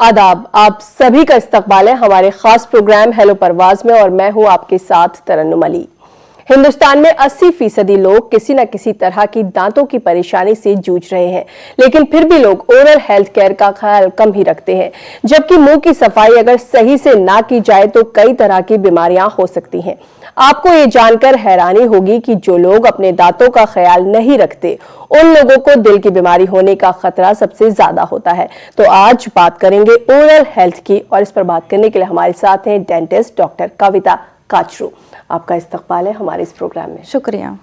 आदाब, आप सभी का इस्तकबाल है हमारे खास प्रोग्राम हेलो परवाज में और मैं हूं आपके साथ तरन्नुम अली। हिंदुस्तान में 80% लोग किसी न किसी तरह की दांतों की परेशानी से जूझ रहे हैं, लेकिन फिर भी लोग ओरल हेल्थ केयर का ख्याल कम ही रखते हैं। जबकि मुंह की सफाई अगर सही से ना की जाए तो कई तरह की बीमारियां हो सकती हैं। आपको ये जानकर हैरानी होगी कि जो लोग अपने दांतों का ख्याल नहीं रखते उन लोगों को दिल की बीमारी होने का खतरा सबसे ज्यादा होता है। तो आज बात करेंगे ओरल हेल्थ की और इस पर बात करने के लिए हमारे साथ हैं डेंटिस्ट डॉक्टर कविता काचरू। आपका इस्तकबाल है हमारे इस प्रोग्राम में। शुक्रिया।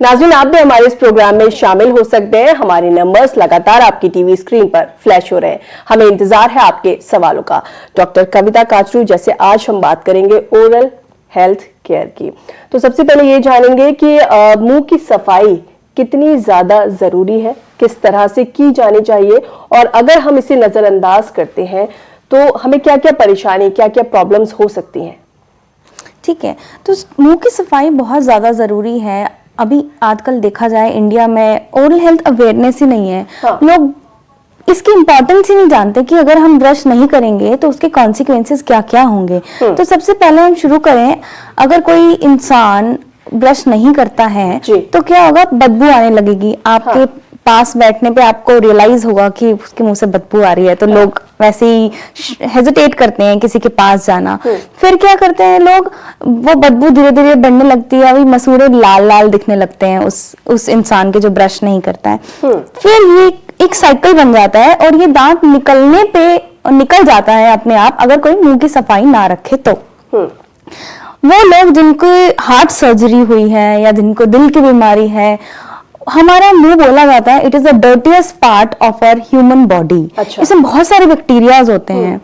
नाज़रीन, आप भी हमारे इस प्रोग्राम में शामिल हो सकते हैं। हमारे नंबर्स लगातार आपकी टीवी स्क्रीन पर फ्लैश हो रहे हैं। हमें इंतजार है आपके सवालों का। डॉक्टर कविता काचरू, जैसे आज हम बात करेंगे ओरल हेल्थ केयर की, तो सबसे पहले ये जानेंगे कि मुंह की सफाई कितनी ज्यादा जरूरी है, किस तरह से की जानी चाहिए, और अगर हम इसे नजरअंदाज करते हैं तो हमें क्या क्या परेशानी, क्या क्या प्रॉब्लम्स हो सकती हैं। ठीक है, तो मुंह की सफाई बहुत ज़्यादा ज़रूरी है। अभी आजकल देखा जाए इंडिया में ओरल हेल्थ अवेयरनेस ही नहीं है। हाँ। लोग इसकी इम्पोर्टेंस ही नहीं जानते कि अगर हम ब्रश नहीं करेंगे तो उसके कॉन्सिक्वेंसेस क्या क्या होंगे। तो सबसे पहले हम शुरू करें, अगर कोई इंसान ब्रश नहीं करता है तो क्या होगा, बदबू आने लगेगी। आपके हाँ। पास बैठने पे आपको रियलाइज होगा कि उसके मुंह से बदबू आ रही है, तो हाँ। लोग वैसे ही हेजिटेट करते हैं किसी के पास जाना। फिर क्या करते हैं लोग, वो बदबू धीरे धीरे बढ़ने लगती है, अभी मसूड़े लाल लाल दिखने लगते हैं उस इंसान के जो ब्रश नहीं करता है। फिर ये एक साइकिल बन जाता है और ये दांत निकलने पे निकल जाता है अपने आप, अगर कोई मुंह की सफाई ना रखे तो। वो लोग जिनको हार्ट सर्जरी हुई है या जिनको दिल की बीमारी है, हमारा मुंह बोला जाता है it is the dirtiest part of our human body. इसमें बहुत सारे बैक्टीरियाज होते हैं।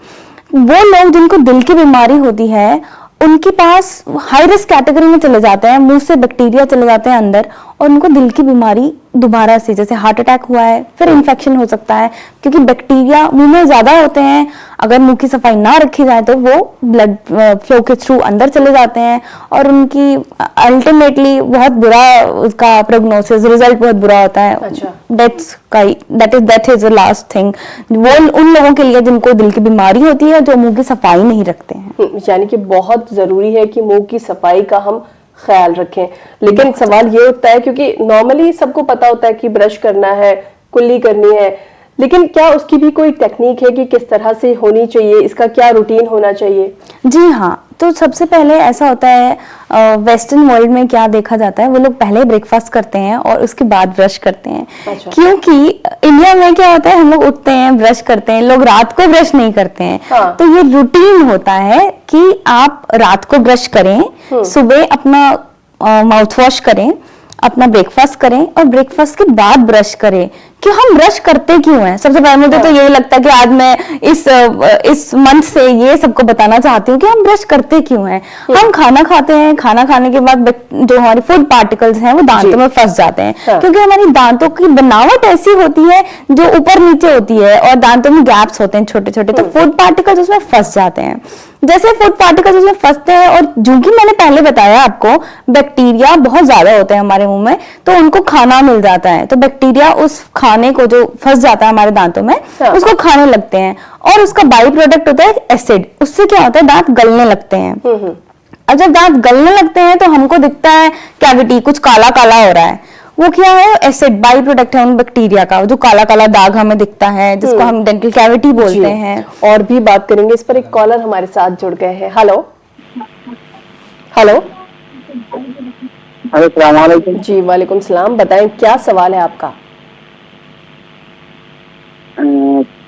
वो लोग जिनको दिल की बीमारी होती है उनके पास हाई रिस्क कैटेगरी में चले जाते हैं, मुंह से बैक्टीरिया चले जाते हैं अंदर और उनको दिल की बीमारी दोबारा से, जैसे हार्ट अटैक हुआ है फिर इन्फेक्शन हो सकता है, क्योंकि बैक्टीरिया मुंह में ज्यादा होते हैं। अगर मुंह की सफाई ना रखी जाए तो वो ब्लड फ्लो के थ्रू अंदर चले जाते हैं और उनकी अल्टीमेटली बहुत बुरा उसका प्रोग्नोसिस रिजल्ट बहुत बुरा होता है। अच्छा। Death is the last thing. वो उन लोगों के लिए जिनको दिल की बीमारी होती है जो मुंह की सफाई नहीं रखते हैं। यानी कि बहुत जरूरी है कि मुंह की सफाई का हम ख्याल रखें। लेकिन सवाल ये उठता है, क्योंकि नॉर्मली सबको पता होता है कि ब्रश करना है, कुल्ली करनी है, लेकिन क्या उसकी भी कोई टेक्निक है कि किस तरह से होनी चाहिए, इसका क्या रूटीन होना चाहिए? जी हाँ, तो सबसे पहले ऐसा होता है, वेस्टर्न वर्ल्ड में क्या देखा जाता है, वो लोग पहले ब्रेकफास्ट करते हैं और उसके बाद ब्रश करते हैं। अच्छा। क्योंकि इंडिया में क्या होता है, हम लोग उठते हैं ब्रश करते हैं, लोग रात को ब्रश नहीं करते हैं। हाँ। तो ये रूटीन होता है कि आप रात को ब्रश करें, सुबह अपना माउथ वॉश करें, अपना ब्रेकफास्ट करें और ब्रेकफास्ट के बाद ब्रश करें। कि हम ब्रश करते क्यों हैं? सबसे पहले मुझे तो यही लगता है कि आज मैं इस मंथ से ये सबको बताना चाहती हूँ कि हम ब्रश करते क्यों हैं। हम खाना खाते हैं, खाना खाने के बाद जो हमारी फूड पार्टिकल्स हैं वो दांतों में फंस जाते हैं। हाँ। क्योंकि हमारी दांतों की बनावट ऐसी होती है जो ऊपर नीचे होती है और दांतों में गैप्स होते हैं छोटे छोटे, तो फूड पार्टिकल्स उसमें फंस जाते हैं। जैसे फूड पार्टिकल्स उसमें फंसते हैं और जो कि मैंने पहले बताया आपको, बैक्टीरिया बहुत ज्यादा होते हैं हमारे मुंह में, तो उनको खाना मिल जाता है, तो बैक्टीरिया उस खाने को जो फंस जाता है हमारे दांतों में उसको खाने लगते हैं और उसका बाई प्रोडक्ट होता है एसिड। उससे क्या होता है, दांत गलने लगते हैं। और जब दांत गलने लगते हैं तो हमको दिखता है कैविटी, कुछ काला काला हो रहा है। वो क्या है, एसिड बाई प्रोडक्ट है उन बैक्टीरिया का, जो काला काला दाग हमें दिखता है जिसको हम डेंटल कैविटी बोलते हैं। और भी बात करेंगे इस पर। एक कॉलर हमारे साथ जुड़ गए हैं। हेलो हेलो अस्सलाम वालेकुम। जी वालेकुम सलाम, बताएं क्या सवाल है आपका?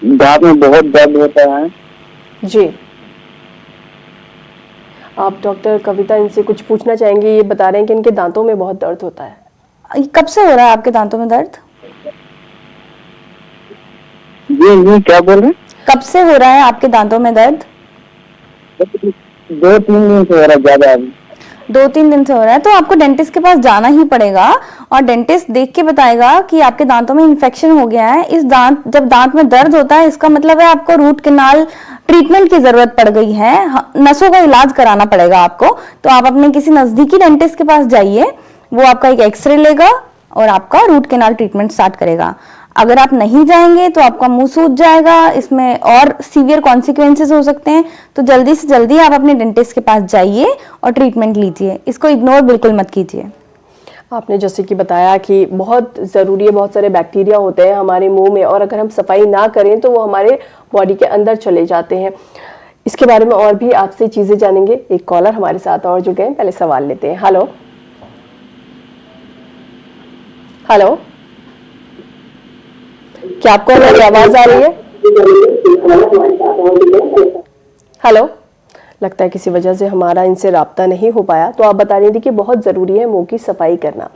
दांत में बहुत दर्द होता है। जी, आप डॉक्टर कविता इनसे कुछ पूछना चाहेंगे? ये बता रहे हैं कि इनके दांतों में बहुत दर्द होता है। कब से हो रहा है आपके दांतों में दर्द? जी क्या बोल रहे हैं? कब से हो रहा है आपके दांतों में दर्द? 2-3 दिन से हो रहा है, ज्यादा अभी 2-3 दिन से हो रहा है, तो आपको डेंटिस्ट के पास जाना ही पड़ेगा और डेंटिस्ट देख के बताएगा कि आपके दांतों में इन्फेक्शन हो गया है। जब दांत में दर्द होता है इसका मतलब है आपको रूट कैनाल ट्रीटमेंट की जरूरत पड़ गई है, नसों का इलाज कराना पड़ेगा आपको। तो आप अपने किसी नजदीकी डेंटिस्ट के पास जाइए, वो आपका एक एक्सरे लेगा और आपका रूट कैनाल ट्रीटमेंट स्टार्ट करेगा। अगर आप नहीं जाएंगे तो आपका मुंह सूज जाएगा, इसमें और सीवियर कॉन्सिक्वेंसेस हो सकते हैं। तो जल्दी से जल्दी आप अपने डेंटिस्ट के पास जाइए और ट्रीटमेंट लीजिए, इसको इग्नोर बिल्कुल मत कीजिए। आपने जैसे कि बताया कि बहुत ज़रूरी है, बहुत सारे बैक्टीरिया होते हैं हमारे मुंह में और अगर हम सफाई ना करें तो वो हमारे बॉडी के अंदर चले जाते हैं। इसके बारे में और भी आपसे चीज़ें जानेंगे। एक कॉलर हमारे साथ और जुड़ गए हैं, पहले सवाल लेते हैं। हेलो हेलो, क्या आपको हमारी आवाज आ रही है? हेलो, लगता है किसी वजह से हमारा इनसे राब्ता नहीं हो पाया। तो आप बता रही थी कि बहुत ज़रूरी है मुंह की सफाई करना।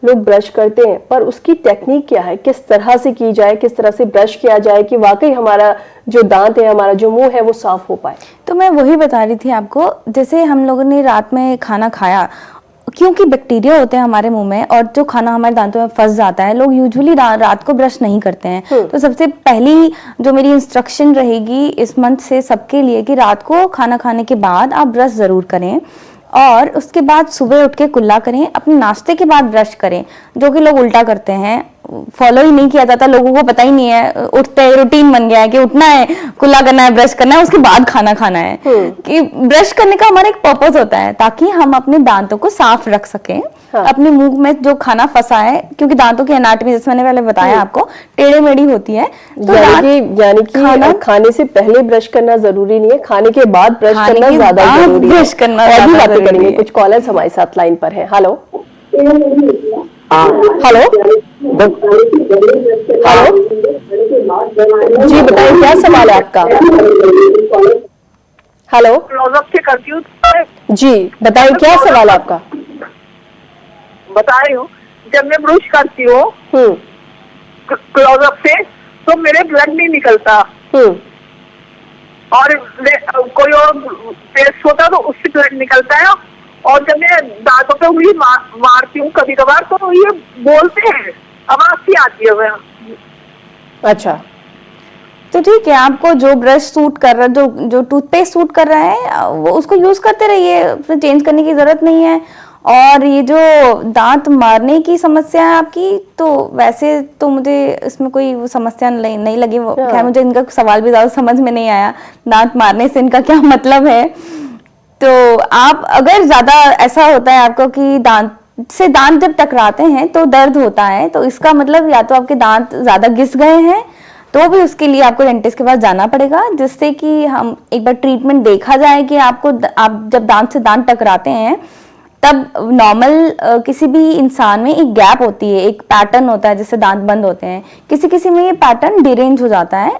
लोग ब्रश करते हैं पर उसकी टेक्निक क्या है, किस तरह से की जाए, किस तरह से ब्रश किया जाए कि वाकई हमारा जो दांत है, हमारा जो मुंह है वो साफ हो पाए? तो मैं वही बता रही थी आपको, जैसे हम लोगों ने रात में खाना खाया, क्योंकि बैक्टीरिया होते हैं हमारे मुंह में और जो खाना हमारे दांतों में फंस जाता है, लोग यूजुअली रात को ब्रश नहीं करते हैं। तो सबसे पहली जो मेरी इंस्ट्रक्शन रहेगी इस मंथ से सबके लिए कि रात को खाना खाने के बाद आप ब्रश जरूर करें और उसके बाद सुबह उठ के कुल्ला करें, अपने नाश्ते के बाद ब्रश करें, जो कि लोग उल्टा करते हैं, फॉलो ही नहीं किया जाता, लोगों को पता ही नहीं है, उठते ही रूटीन बन गया है कि उठना है, कुल्ला करना है, ब्रश करना है, उसके बाद खाना खाना है। कि ब्रश करने का हमारा एक पर्पस होता है ताकि हम अपने दांतों को साफ रख सकें। हाँ। अपने मुंह में जो खाना फंसा है, क्योंकि दांतों की एनाटॉमी जैसे मैंने पहले बताया आपको टेढ़े मेढ़ी होती है, तो यानी कि खाने से पहले ब्रश करना जरूरी नहीं है, खाने के बाद ब्रश करना ज्यादा जरूरी है। ब्रश करना और भी बातें करेंगे। कुछ कॉलर्स हमारे साथ लाइन पर हैं। हेलो हेलो हेलो, जी बताइए क्या सवाल है आपका? हेलो करती हूँ जी, बताइए क्या सवाल है आपका? बता रही हूँ, जब मैं ब्रश करती हूँ क्लोजअप से तो मेरे ब्लड नहीं निकलता और कोई और पेस्ट होता तो उससे ब्लड निकलता है। और जब मैं दांतों पे उंगली मारती हूँ कभी कभार तो ये बोलते हैं, आवाज सी आती है। अच्छा, तो ठीक है, आपको जो ब्रश सूट कर रहा है, जो टूथपेस्ट सूट कर रहा है वो उसको यूज करते रहिए, उसमें चेंज करने की जरूरत नहीं है। और ये जो दांत मारने की समस्या है आपकी, तो वैसे तो मुझे इसमें कोई वो समस्या नहीं लगी। खैर मुझे इनका सवाल भी ज्यादा समझ में नहीं आया, दांत मारने से इनका क्या मतलब है। तो आप अगर ज्यादा ऐसा होता है आपको कि दांत जब टकराते हैं तो दर्द होता है, तो इसका मतलब या तो आपके दांत ज्यादा घिस गए हैं, तो भी उसके लिए आपको डेंटिस्ट के पास जाना पड़ेगा, जिससे कि हम एक बार ट्रीटमेंट देखा जाए कि आप जब दांत से दांत टकराते हैं तब नॉर्मल किसी भी इंसान में एक गैप होती है, एक पैटर्न होता है जिससे दांत बंद होते हैं। किसी में ये पैटर्न डिरेंज हो जाता है,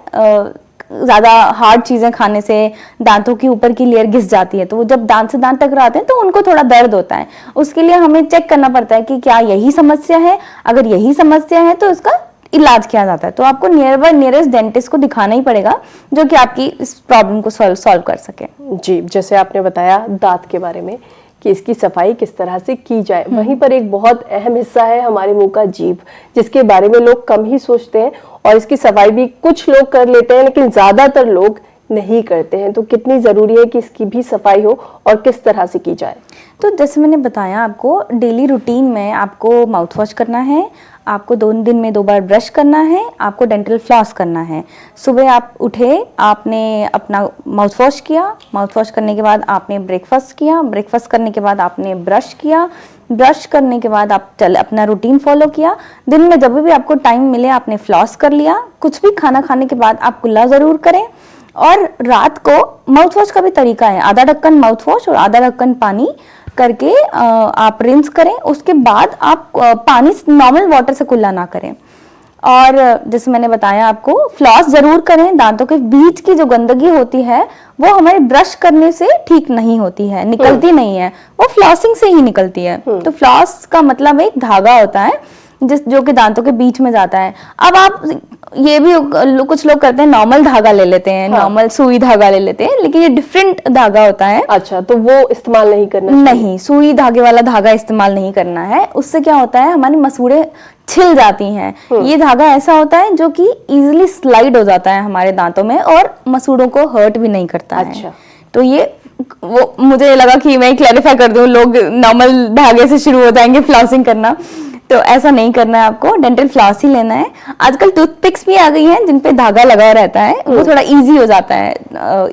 ज्यादा हार्ड चीजें खाने से दांतों की ऊपर की लेयर घिस जाती है, तो वो जब दांत से दांत टकराते हैं तो उनको थोड़ा दर्द होता है। उसके लिए हमें चेक करना पड़ता है कि क्या यही समस्या है, अगर यही समस्या है तो इसका इलाज किया जाता है। तो आपको नियरेस्ट डेंटिस्ट को दिखाना ही पड़ेगा जो कि आपकी इस प्रॉब्लम को सॉल्व कर सके। जी, जैसे आपने बताया दांत के बारे में कि इसकी सफाई किस तरह से की जाए, वहीं पर एक बहुत अहम हिस्सा है हमारे मुंह का जीभ, जिसके बारे में लोग कम ही सोचते हैं और इसकी सफाई भी कुछ लोग कर लेते हैं लेकिन ज्यादातर लोग नहीं करते हैं। तो कितनी जरूरी है कि इसकी भी सफाई हो और किस तरह से की जाए? तो जैसे मैंने बताया आपको, डेली रूटीन में आपको माउथ वॉश करना है, आपको 2 दिन में 2 बार ब्रश करना है, आपको डेंटल फ्लॉस करना है। सुबह आप उठे, आपने अपना माउथ वॉश किया, माउथ वॉश करने के बाद आपने ब्रेकफास्ट किया, ब्रेकफास्ट करने के बाद आपने ब्रश किया, ब्रश करने के बाद आप अपना रूटीन फॉलो किया। दिन में जब भी आपको टाइम मिले आपने फ्लॉस कर लिया। कुछ भी खाना खाने के बाद आप कुल्ला जरूर करें। और रात को माउथ वॉश का भी तरीका है, आधा ढक्कन माउथ वॉश और आधा ढक्कन पानी करके आप रिंस करें। उसके बाद आप पानी नॉर्मल वाटर से कुल्ला ना करें। और जैसे मैंने बताया आपको, फ्लॉस जरूर करें। दांतों के बीच की जो गंदगी होती है वो हमारे ब्रश करने से ठीक नहीं होती है, निकलती नहीं है, वो फ्लॉसिंग से ही निकलती है। तो फ्लॉस का मतलब एक धागा होता है जो कि दांतों के बीच में जाता है। अब आप ये भी कुछ लोग करते हैं, नॉर्मल धागा ले लेते हैं, नॉर्मल सुई धागा ले लेते हैं, लेकिन ये डिफरेंट धागा होता है। अच्छा, तो वो इस्तेमाल नहीं करना चाहिए? नहीं, सुई धागे वाला धागा इस्तेमाल नहीं करना है। उससे क्या होता है, हमारी मसूड़े छिल जाती हैं। ये धागा ऐसा होता है जो कि इजीली स्लाइड हो जाता है हमारे दांतों में और मसूड़ों को हर्ट भी नहीं करता है। तो ये वो मुझे लगा कि मैं क्लैरिफाई कर दूं, लोग नॉर्मल धागे से शुरू हो जाएंगे फ्लॉसिंग करना, तो ऐसा नहीं करना है आपको, डेंटल फ्लॉस ही लेना है। आजकल टूथपिक्स भी आ गई हैं जिन पे धागा लगा रहता है, वो थोड़ा इजी हो जाता है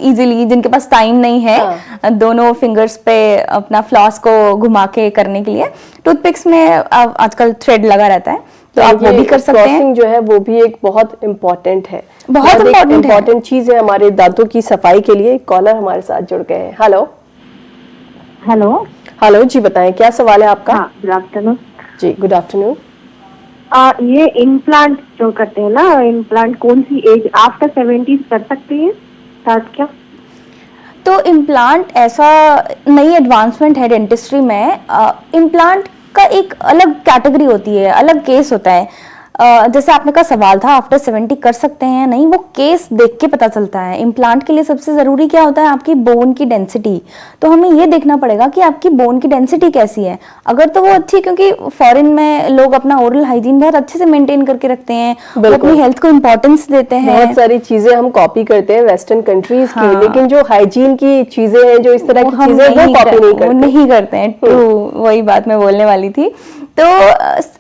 इजीली। जिनके पास टाइम नहीं है दोनों फिंगर्स पे अपना फ्लॉस को घुमा के करने के लिए, टूथपिक्स में आजकल थ्रेड लगा रहता है, तो आप वो भी कर सकते हैं। फ्लॉसिंग जो है वो भी एक बहुत इम्पोर्टेंट है, बहुत इम्पोर्टेंट चीज है हमारे दांतों की सफाई के लिए। एक कॉलर हमारे साथ जुड़ गए हैं। हेलो हेलो हेलो जी, बताएं क्या सवाल है आपका? हाँ, गुड आफ्टरनून जी, गुड आफ्टरनून। ये इम्प्लांट जो करते हैं ना, इम्प्लांट कौन सी एज आफ्टर 70 कर सकते हैं स्टार्ट क्या? तो इम्प्लांट ऐसा नई एडवांसमेंट है डेंटिस्ट्री में। इम्प्लांट का एक अलग कैटेगरी होती है, अलग केस होता है। जैसे आपने का सवाल था आफ्टर 70 कर सकते हैं या नहीं, वो केस देख के पता चलता है। इम्प्लांट के लिए सबसे जरूरी क्या होता है? आपकी बोन की डेंसिटी। तो हमें ये देखना पड़ेगा कि आपकी बोन की डेंसिटी कैसी है। अगर तो वो अच्छी, क्योंकि फॉरेन में लोग अपना ओरल हाइजीन बहुत अच्छे से मेंटेन करके रखते हैं, वो अपनी हेल्थ को इंपॉर्टेंस देते हैं। बहुत सारी चीजें हम कॉपी करते हैं वेस्टर्न कंट्रीज की, लेकिन जो हाइजीन की चीजें हैं, जो इस तरह की चीजें, वो कॉपी नहीं करते हैं। ट्रू, वही बात मैं बोलने वाली थी। तो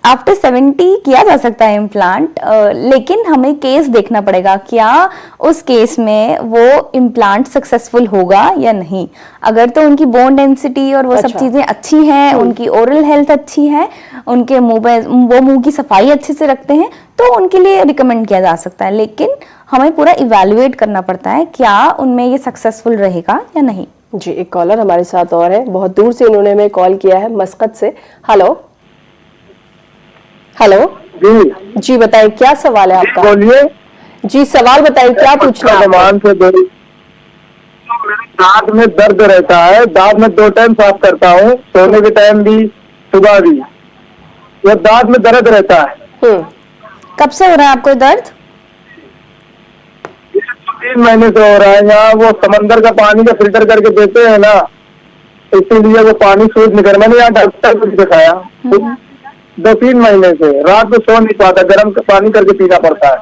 आफ्टर 70 किया जा सकता है इम्प्लांट, लेकिन हमें केस देखना पड़ेगा, क्या उस केस में वो इम्प्लांट सक्सेसफुल होगा या नहीं। अगर तो उनकी बोन डेंसिटी और वो सब चीजें अच्छी हैं, उनकी ओरल हेल्थ अच्छी है, उनके मुंह पे वो मुंह की सफाई अच्छे से रखते हैं, तो उनके लिए रिकमेंड किया जा सकता है। लेकिन हमें पूरा इवैल्यूएट करना पड़ता है क्या उनमें ये सक्सेसफुल रहेगा या नहीं। जी, एक कॉलर हमारे साथ और है, बहुत दूर से इन्होंने हमें कॉल किया है, मस्कत से। हेलो हेलो जी, बताएं क्या सवाल है आपका? बोलिए जी, सवाल बताएं, क्या पूछना है? दांत में दर्द रहता है, दांत में 2 टाइम साफ करता हूँ, सोने के टाइम भी, सुबह भी। यह दांत में दर्द रहता है। कब से हो रहा है आपको दर्द? 3 महीने से हो रहा है। यहाँ वो समंदर का पानी का फिल्टर करके देते हैं ना, इसीलिए वो पानी सूट नहीं कर। मैंने यहाँ डॉक्टर को दिखाया, 2-3 महीने से रात में सो नहीं पाता, गर्म पानी करके पीना पड़ता है।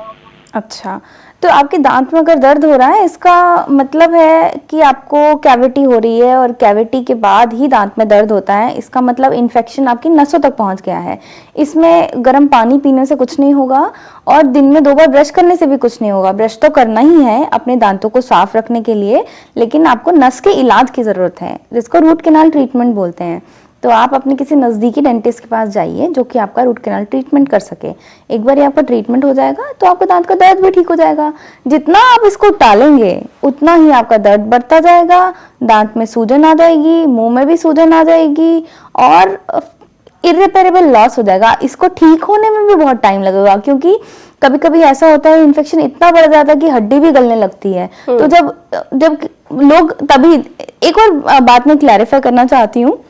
अच्छा, तो आपके दांत में अगर दर्द हो रहा है, इसका मतलब है कि आपको कैविटी हो रही है, और कैविटी के बाद ही दांत में दर्द होता है। इसका मतलब इन्फेक्शन आपकी नसों तक पहुंच गया है। इसमें गर्म पानी पीने से कुछ नहीं होगा, और दिन में 2 बार ब्रश करने से भी कुछ नहीं होगा। ब्रश तो करना ही है अपने दांतों को साफ रखने के लिए, लेकिन आपको नस के इलाज की जरूरत है, जिसको रूट कैनाल ट्रीटमेंट बोलते हैं। तो आप अपने किसी नज़दीकी डेंटिस्ट के पास जाइए जो कि आपका रूट कैनाल ट्रीटमेंट कर सके। एक बार आपका ट्रीटमेंट हो जाएगा तो आपका दांत का दर्द भी ठीक हो जाएगा। जितना आप इसको टालेंगे उतना ही आपका दर्द बढ़ता जाएगा, दांत में सूजन आ जाएगी, मुंह में भी सूजन आ जाएगी, और इर्रिपेरेबल लॉस हो जाएगा। इसको ठीक होने में भी बहुत टाइम लगेगा, क्योंकि कभी कभी ऐसा होता है इन्फेक्शन इतना बढ़ जाता है कि हड्डी भी गलने लगती है। तो जब लोग, तभी एक और बात मैं क्लैरिफाई करना चाहती हूँ,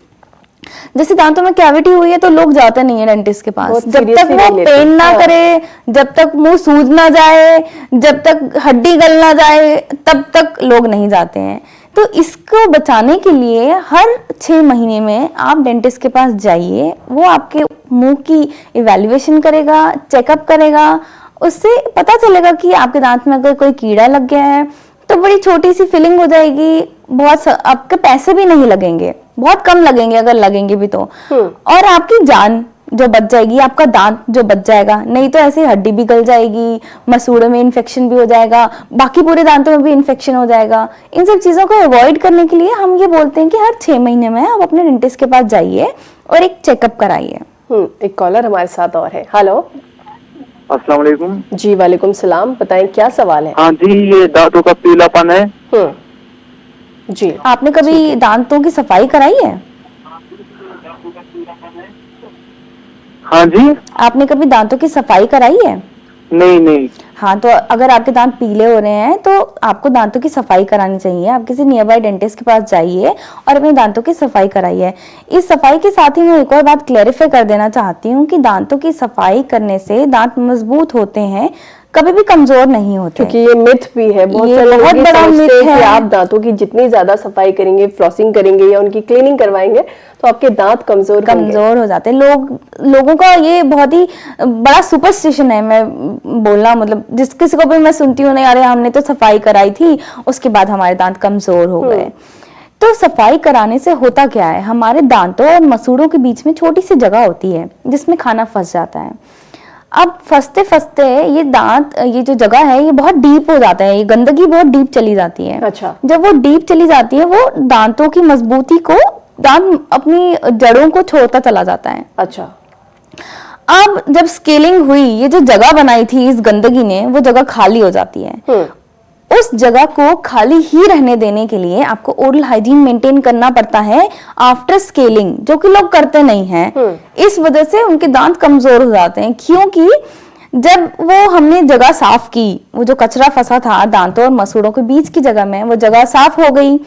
जैसे दांतों में कैविटी हुई है तो लोग जाते नहीं है डेंटिस्ट के पास, जब तक वो पेन ना करे, जब तक मुंह सूज ना जाए, जब तक हड्डी गल ना जाए, तब तक लोग नहीं जाते हैं। तो इसको बचाने के लिए हर 6 महीने में आप डेंटिस्ट के पास जाइए। वो आपके मुंह की इवैल्यूएशन करेगा, चेकअप करेगा, उससे पता चलेगा कि आपके दांत में अगर कोई कीड़ा लग गया है तो बड़ी छोटी सी फिलिंग हो जाएगी, बहुत आपके पैसे भी नहीं लगेंगे, बहुत कम लगेंगे अगर लगेंगे भी तो, और आपकी जान जो बच जाएगी, आपका दांत जो बच जाएगा। नहीं तो ऐसे हड्डी भी गल जाएगी, मसूड़े में इन्फेक्शन भी हो जाएगा, बाकी पूरे दांतों में भी इन्फेक्शन हो जाएगा। इन सब चीजों को अवॉइड करने के लिए हम ये बोलते हैं कि हर 6 महीने में आप अपने डेंटिस्ट के पास जाइए और एक चेकअप कराइए। एक कॉलर हमारे साथ और है। हेलो अस्सलाम वालेकुम। जी, वालेकुम सलाम, बताएं क्या सवाल है? हाँ जी, ये दांतों का पीलापन है। जी, आपने कभी दांतों की सफाई कराई है? हाँ जी। आपने कभी दांतों की सफाई कराई है? नहीं। हाँ, तो अगर आपके दांत पीले हो रहे हैं तो आपको दांतों की सफाई करानी चाहिए। आप किसी नियर बाय डेंटिस्ट के पास जाइए और अपने दांतों की सफाई कराइए। इस सफाई के साथ ही मैं एक और बात क्लैरिफाई कर देना चाहती हूँ कि दांतों की सफाई करने से दांत मजबूत होते हैं, कभी भी कमजोर नहीं होते। क्योंकि ये मिथ भी है, बहुत बड़ा मिथ है कि आप दांतों की जितनी ज्यादा सफाई करेंगे, फ्लॉसिंग करेंगे या उनकी क्लीनिंग करवाएंगे तो आपके दांत कमजोर हो जाते हैं। लोगों का ये बहुत ही बड़ा सुपरस्टिशन है। मैं बोलना मतलब जिस किसी को भी मैं सुनती हूँ, नहीं अरे हमने तो सफाई कराई थी उसके बाद हमारे दांत कमजोर हो गए। तो सफाई कराने से होता क्या है, हमारे दांतों और मसूड़ों के बीच में छोटी सी जगह होती है जिसमें खाना फंस जाता है। अब फंसते फंसते ये दांत, ये जो जगह है ये बहुत डीप हो जाता है, ये गंदगी बहुत डीप चली जाती है। अच्छा। जब वो डीप चली जाती है वो दांतों की मजबूती को, दांत अपनी जड़ों को छोड़ता चला जाता है। अच्छा। अब जब स्केलिंग हुई, ये जो जगह बनाई थी इस गंदगी ने, वो जगह खाली हो जाती है। उस जगह को खाली ही रहने देने के लिए आपको ओरल हाइजीन मेंटेन करना पड़ता है आफ्टर स्केलिंग, जो कि लोग करते नहीं हैं। इस वजह से उनके दांत कमजोर हो जाते हैं, क्योंकि जब वो हमने जगह साफ की, वो जो कचरा फंसा था दांतों और मसूड़ों के बीच की जगह में, वो जगह साफ हो गई,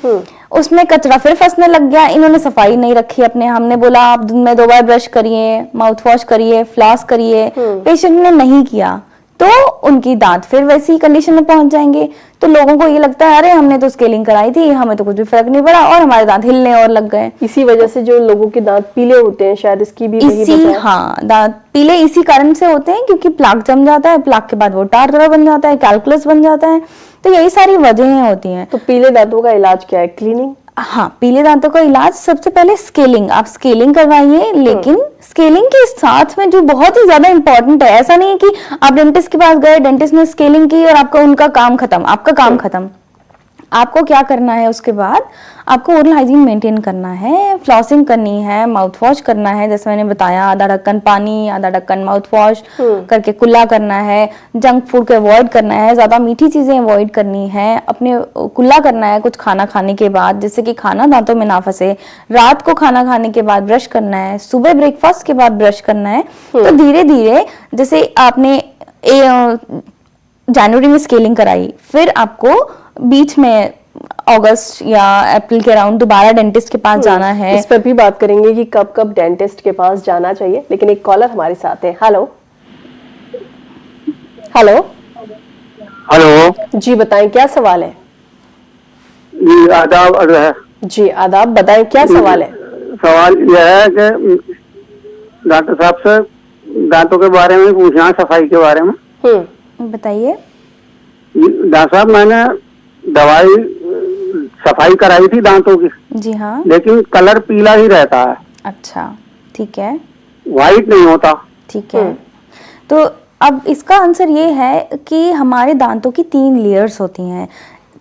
उसमें कचरा फिर फंसने लग गया। इन्होंने सफाई नहीं रखी अपने, हमने बोला आप दिन में 2 बार ब्रश करिए, माउथ वॉश करिए, फ्लॉस करिए, पेशेंट ने नहीं किया तो उनकी दांत फिर वैसी कंडीशन में पहुंच जाएंगे। तो लोगों को ये लगता है अरे हमने तो स्केलिंग कराई थी, हमें तो कुछ भी फर्क नहीं पड़ा और हमारे दांत हिलने और लग गए। इसी वजह से जो लोगों के दांत पीले होते हैं, शायद इसकी भी वही वजह है। हाँ, दांत पीले इसी कारण से होते हैं क्योंकि प्लाक जम जाता है, प्लाक के बाद वो टार बन जाता है, कैलकुलस बन जाता है। तो यही सारी वजहें होती हैं। तो पीले दांतों का इलाज क्या है? क्लीनिंग। हाँ, पीले दांतों का इलाज सबसे पहले स्केलिंग, आप स्केलिंग करवाइए, लेकिन स्केलिंग के साथ में जो बहुत ही ज्यादा इंपॉर्टेंट है, ऐसा नहीं है कि आप डेंटिस्ट के पास गए, डेंटिस्ट ने स्केलिंग की और आपका उनका काम खत्म, आपका काम खत्म। आपको क्या करना है, उसके बाद आपको ओरल हाइजीन मेंटेन करना है, फ्लॉसिंग करनी है, माउथ वॉश करना है, जैसे मैंने बताया, आधा ढक्कन पानी, आधा ढक्कन माउथ वॉश करके कुल्ला करना है, जंक फूड को अवॉइड करना है, ज्यादा मीठी चीजें अवॉइड करनी है, अपने कुल्ला करना है कुछ खाना खाने के बाद, जिससे कि खाना दांतों में ना फंसे, रात को खाना खाने के बाद ब्रश करना है, सुबह ब्रेकफास्ट के बाद ब्रश करना है। तो धीरे धीरे, जैसे आपने जनवरी में स्केलिंग कराई, फिर आपको बीच में अगस्त या अप्रैल के अराउंड दोबारा डेंटिस्ट के पास जाना है। इस पर भी बात करेंगे कि कब कब डेंटिस्ट के पास जाना चाहिए, लेकिन एक कॉलर हमारे साथ है। हेलो हेलो हेलो जी, बताएं क्या सवाल है? जी आदाब है। जी आदाब, बताएं क्या सवाल है? सवाल यह है कि डॉक्टर साहब से दांतों के बारे में पूछना है, सफाई के बारे में। बताइए। डॉक्टर साहब, मैंने दवाई सफाई कराई थी दांतों की। जी हाँ। लेकिन कलर पीला ही रहता है। अच्छा, ठीक है। व्हाइट नहीं होता। ठीक है। तो अब इसका आंसर ये है कि हमारे दांतों की 3 लेयर्स होती हैं।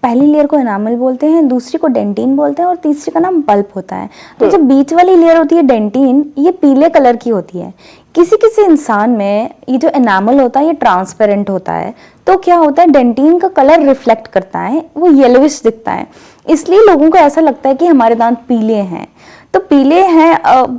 पहली लेयर को एनामल बोलते हैं, दूसरी को डेंटिन बोलते हैं और तीसरी का नाम पल्प होता है। तो जो बीच वाली लेयर होती है डेंटिन, ये पीले कलर की होती है। किसी किसी इंसान में ये जो एनामल होता है ये ट्रांसपेरेंट होता है। तो क्या होता है, डेंटिन का कलर रिफ्लेक्ट करता है, वो येलोविश दिखता है, इसलिए लोगों को ऐसा लगता है कि हमारे दांत पीले हैं। तो पीले हैं,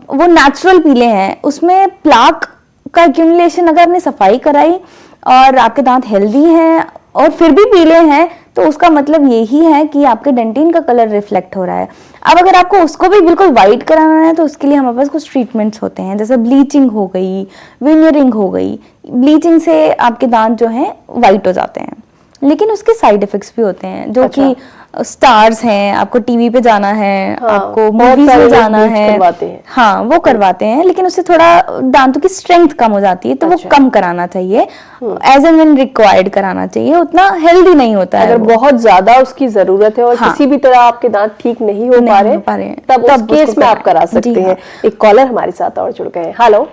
वो नेचुरल पीले हैं, उसमें प्लाक का एक्यूमुलेशन, अगर आपने सफाई कराई और आपके दांत हेल्दी हैं और फिर भी पीले हैं, तो उसका मतलब यही है कि आपके डेंटिन का कलर रिफ्लेक्ट हो रहा है। अब अगर आपको उसको भी बिल्कुल वाइट कराना है तो उसके लिए हमारे पास कुछ ट्रीटमेंट्स होते हैं, जैसे ब्लीचिंग हो गई, विनियरिंग हो गई। ब्लीचिंग से आपके दांत जो हैं वाइट हो जाते हैं, लेकिन उसके साइड इफेक्ट्स भी होते हैं, जो कि स्टार्स हैं, आपको टीवी पे जाना है, आपको मूवीज में जाना है, हाँ वो करवाते हैं, लेकिन उससे थोड़ा दांतों की स्ट्रेंथ कम हो जाती है, तो वो कम कराना चाहिए, एज एंड व्हेन रिक्वायर्ड कराना चाहिए, उतना हेल्दी नहीं होता है। अगर बहुत ज्यादा उसकी जरूरत है और किसी भी तरह आपके दांत ठीक नहीं हो पा रहे, तब उस केस में आप करा सकते हैं। एक कॉलर हमारे साथ और जुड़ गए। हेलो।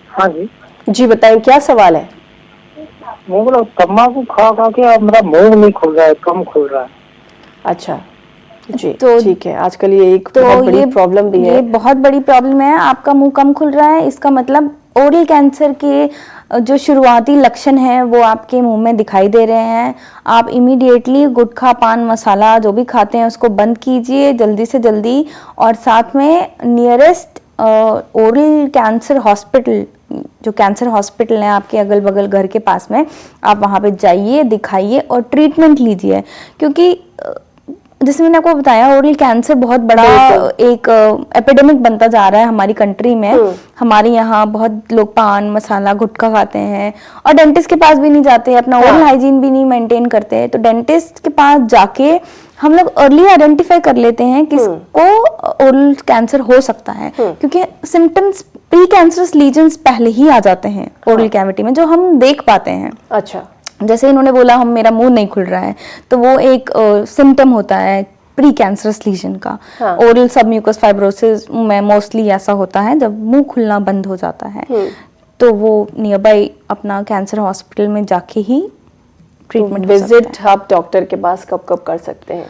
हाँ जी। जी बताएं क्या सवाल है? तम्बाकू खा के मेरा मुंह नहीं खुल रहा है, कम खुल रहा है। अच्छा जी, तो ठीक है। आजकल ये एक बहुत बड़ी प्रॉब्लम भी है। ये बहुत बड़ी प्रॉब्लम है, आपका मुंह कम खुल रहा है, इसका मतलब ओरल कैंसर के जो शुरुआती लक्षण हैं वो आपके मुंह में दिखाई दे रहे हैं। आप इमीडिएटली गुटखा, पान मसाला जो भी खाते हैं उसको बंद कीजिए जल्दी से जल्दी, और साथ में नियरेस्ट ओरल कैंसर हॉस्पिटल, जो कैंसर हॉस्पिटल है आपके अगल बगल घर के पास में, आप वहाँ पे जाइए, दिखाइए और ट्रीटमेंट लीजिए। क्योंकि जैसे मैंने आपको बताया, ओरल कैंसर बहुत बड़ा एक एपिडेमिक बनता जा रहा है हमारी कंट्री में। हमारे यहाँ बहुत लोग पान मसाला गुटखा खाते हैं और डेंटिस्ट के पास भी नहीं जाते, अपना ओरल हाइजीन भी नहीं मेंटेन करते। तो डेंटिस्ट के पास जाके हम लोग अर्ली आइडेंटिफाई कर लेते हैं किसको ओरल कैंसर हो सकता है, क्योंकि सिम्टम्स प्री कैंसरस लीजन्स पहले ही आ जाते हैं ओरल कैविटी में, जो हम देख पाते हैं। अच्छा, जैसे इन्होंने बोला हम मेरा मुंह नहीं खुल रहा है, तो वो एक सिम्टम होता है प्री कैंसरस लीजन का। हाँ। ओरल सबम्यूकस फाइब्रोसिस में मोस्टली ऐसा होता है जब मुंह खुलना बंद हो जाता है, तो वो नियर बाई अपना कैंसर हॉस्पिटल में जाके ही ट्रीटमेंट विजिट आप डॉक्टर के पास कब कब कर सकते हैं?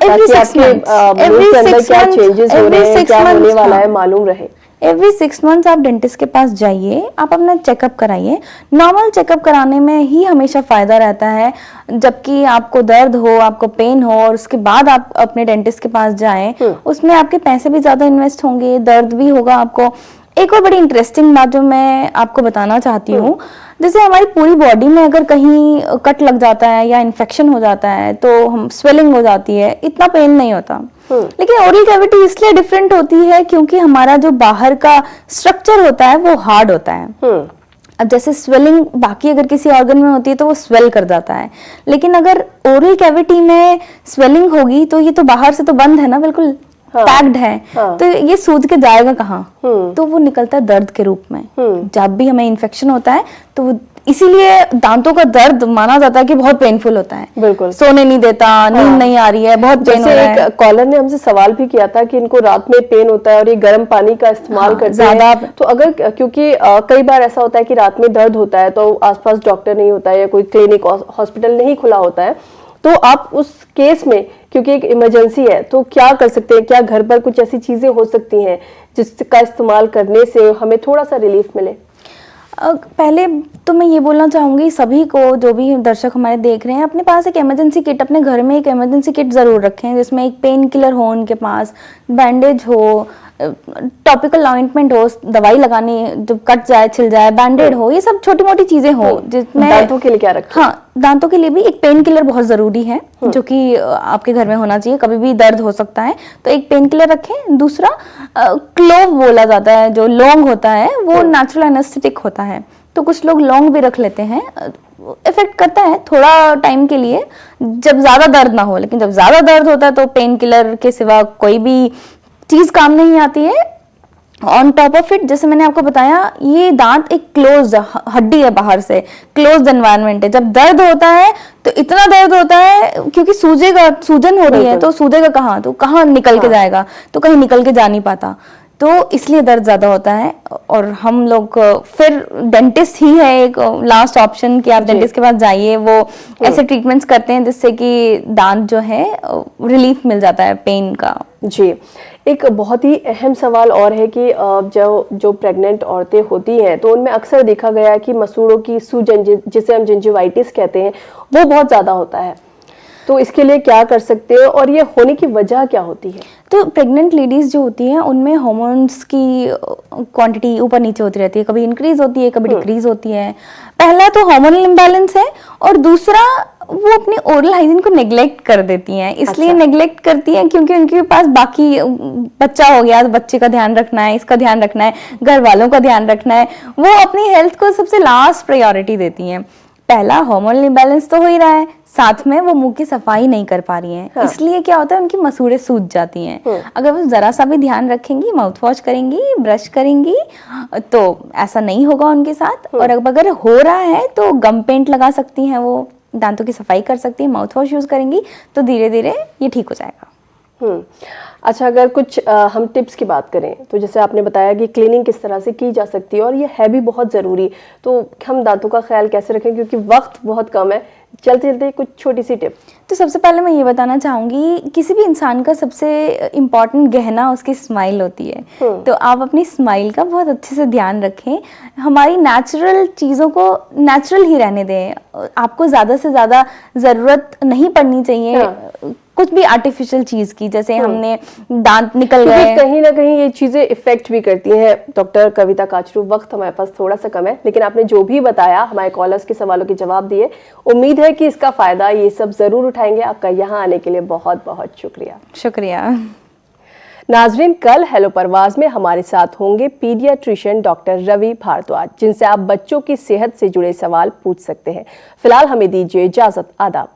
एवरी ताकि 6 आपके मुंह के अंदर क्या चेंजेस हो रहे हैं, क्या होने वाला है मालूम रहे। एवरी 6 मंथ्स आप डेंटिस्ट के पास जाइए, आप अपना चेकअप कराइए। नॉर्मल चेकअप कराने में ही हमेशा फायदा रहता है, जबकि आपको दर्द हो, आपको पेन हो और उसके बाद आप अपने डेंटिस्ट के पास जाएं, उसमें आपके पैसे भी ज्यादा इन्वेस्ट होंगे, दर्द भी होगा आपको। एक और बड़ी इंटरेस्टिंग बात जो मैं आपको बताना चाहती हूँ, जैसे हमारी पूरी बॉडी में अगर कहीं कट लग जाता है या इन्फेक्शन हो जाता है तो हम स्वेलिंग हो जाती है, इतना पेन नहीं होता। लेकिन ओरल कैविटी इसलिए डिफरेंट होती है क्योंकि हमारा जो बाहर का स्ट्रक्चर होता है वो हार्ड होता है। अब जैसे स्वेलिंग बाकी अगर किसी ऑर्गन में होती है तो वो स्वेल कर जाता है, लेकिन अगर ओरल कैविटी में स्वेलिंग होगी तो ये तो बाहर से तो बंद है ना, बिल्कुल पैक्ड है, तो ये सूज के जाएगा कहाँ? तो वो निकलता है दर्द के रूप में। जब भी हमें इन्फेक्शन होता है तो इसीलिए दांतों का दर्द माना जाता है कि बहुत पेनफुल होता है, बिल्कुल सोने नहीं देता, नींद नहीं आ रही है, बहुत पेन हो रहा है। एक कॉलर ने हमसे सवाल भी किया था कि इनको रात में पेन होता है और ये गर्म पानी का इस्तेमाल करते ज्यादा हैं, तो अगर क्योंकि कई बार ऐसा होता है कि रात में दर्द होता है तो आसपास डॉक्टर नहीं होता है या कोई क्लिनिक हॉस्पिटल नहीं खुला होता है, तो आप उस केस में क्योंकि एक इमरजेंसी है तो क्या कर सकते हैं? क्या घर पर कुछ ऐसी चीजें हो सकती हैं जिसका इस्तेमाल करने से हमें थोड़ा सा रिलीफ मिले? पहले तो मैं ये बोलना चाहूंगी सभी को, जो भी दर्शक हमारे देख रहे हैं, अपने पास एक इमरजेंसी किट, अपने घर में एक इमरजेंसी किट जरूर रखें जिसमें एक पेन किलर हो उनके पास, बैंडेज हो, टॉपिकल ऑइंटमेंट हो, दवाई लगानी जब कट जाए छिल जाए, बैंडेड हो, ये सब छोटी मोटी चीजें हो जिसमें। दांतों के लिए क्या रखें? हाँ, दांतों के लिए भी एक पेन किलर बहुत जरूरी है जो कि आपके घर में होना चाहिए, कभी भी दर्द हो सकता है तो एक पेन किलर रखें। दूसरा क्लोव बोला जाता है, जो लौंग होता है वो नेचुरल एनेस्थेटिक होता है, तो कुछ लोग लौंग भी रख लेते हैं, इफेक्ट करता है थोड़ा टाइम के लिए जब ज्यादा दर्द ना हो, लेकिन जब ज्यादा दर्द होता है तो पेन किलर के सिवा कोई भी चीज काम नहीं आती है। ऑन टॉप ऑफ इट, जैसे मैंने आपको बताया, ये दांत एक क्लोज हड्डी है, बाहर से क्लोज एनवायरनमेंट है। जब दर्द होता है तो इतना दर्द होता है क्योंकि सूजेगा, सूजन हो रही है तो सूजेगा कहाँ, तो कहाँ निकल के जाएगा, तो कहीं निकल के जा नहीं पाता, तो इसलिए दर्द ज्यादा होता है। और हम लोग फिर डेंटिस्ट ही है एक लास्ट ऑप्शन कि आप डेंटिस्ट के पास जाइए, वो ऐसे ट्रीटमेंट्स करते हैं जिससे कि दांत जो है रिलीफ मिल जाता है पेन का। जी, एक बहुत ही अहम सवाल और है कि जो प्रेग्नेंट औरतें होती हैं तो उनमें अक्सर देखा गया है कि मसूड़ों की सूजन, जिसे हम जिंजिवाइटिस कहते हैं, वो बहुत ज्यादा होता है, तो इसके लिए क्या कर सकते हैं और ये होने की वजह क्या होती है? तो प्रेग्नेंट लेडीज जो होती हैं उनमें हार्मोन्स की क्वांटिटी ऊपर नीचे होती रहती है, कभी इंक्रीज होती है कभी डिक्रीज होती है। पहला तो हार्मोनल इम्बैलेंस है, और दूसरा वो अपनी ओरल हाइजीन को नेग्लेक्ट कर देती हैं। इसलिए नेग्लेक्ट करती हैं क्योंकि उनके पास बाकी बच्चा हो गया तो बच्चे का ध्यान रखना है, इसका ध्यान रखना है, घर वालों का ध्यान रखना है, वो अपनी हेल्थ को सबसे लास्ट प्रायोरिटी देती हैं। पहला हार्मोनल इम्बैलेंस तो हो ही रहा है, साथ में वो मुंह की सफाई नहीं कर पा रही हैं। हाँ। इसलिए क्या होता है, उनकी मसूड़ें सूज जाती हैं। अगर वो जरा सा भी ध्यान रखेंगी, माउथ वॉश करेंगी, ब्रश करेंगी, तो ऐसा नहीं होगा उनके साथ। और अगर हो रहा है तो गम पेंट लगा सकती हैं, वो दांतों की सफाई कर सकती हैं, माउथ वॉश यूज करेंगी तो धीरे धीरे ये ठीक हो जाएगा। अच्छा, अगर कुछ हम टिप्स की बात करें तो जैसे आपने बताया कि क्लीनिंग किस तरह से की जा सकती है और ये है भी बहुत ज़रूरी, तो हम दांतों का ख्याल कैसे रखें क्योंकि वक्त बहुत कम है, चलते चलते कुछ छोटी सी टिप। तो सबसे पहले मैं ये बताना चाहूंगी, किसी भी इंसान का सबसे इम्पोर्टेंट गहना उसकी स्माइल होती है, तो आप अपनी स्माइल का बहुत अच्छे से ध्यान रखें। हमारी नेचुरल चीज़ों को नेचुरल ही रहने दें, आपको ज़्यादा से ज़्यादा ज़रूरत नहीं पड़नी चाहिए। हाँ। कुछ भी आर्टिफिशियल चीज की, जैसे हमने दांत निकल गए, कहीं ना कहीं ये चीजें इफेक्ट भी करती हैं। डॉक्टर कविता काचरू, वक्त हमारे पास थोड़ा सा कम है, लेकिन आपने जो भी बताया, हमारे कॉलर्स के सवालों के जवाब दिए, उम्मीद है कि इसका फायदा ये सब जरूर उठाएंगे। आपका यहाँ आने के लिए बहुत बहुत शुक्रिया। शुक्रिया। नाजरीन, कल हेलो परवाज में हमारे साथ होंगे पीडियाट्रिशियन डॉक्टर रवि भारद्वाज, जिनसे आप बच्चों की सेहत से जुड़े सवाल पूछ सकते हैं। फिलहाल हमें दीजिए इजाजत। आदाब।